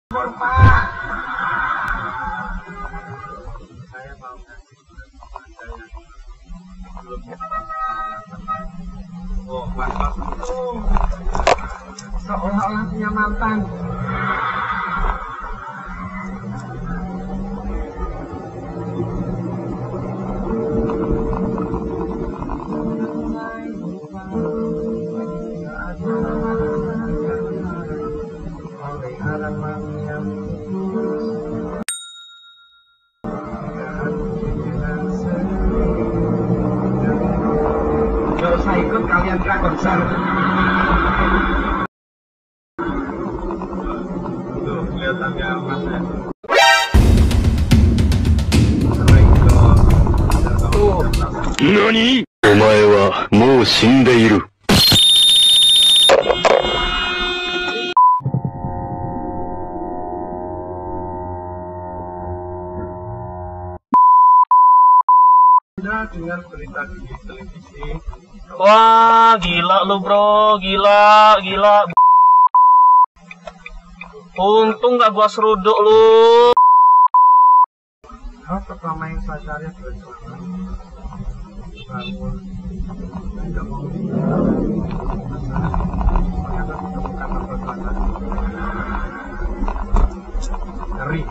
Pak, saya mau kasih ada yang belum oh mas itu seolah-olah punya mantan. Gak usah ikut kalian ke konser. Tuh kelihatannya mas ya. NANI?! お前はもう死んでいる。Dengan berita di televisi. Wah, gila lu bro, gila. Untung gak gua seruduk lu. Oh, pertama yang saya cari adalah bangun. Tidak mau ternyata bukan ngeri.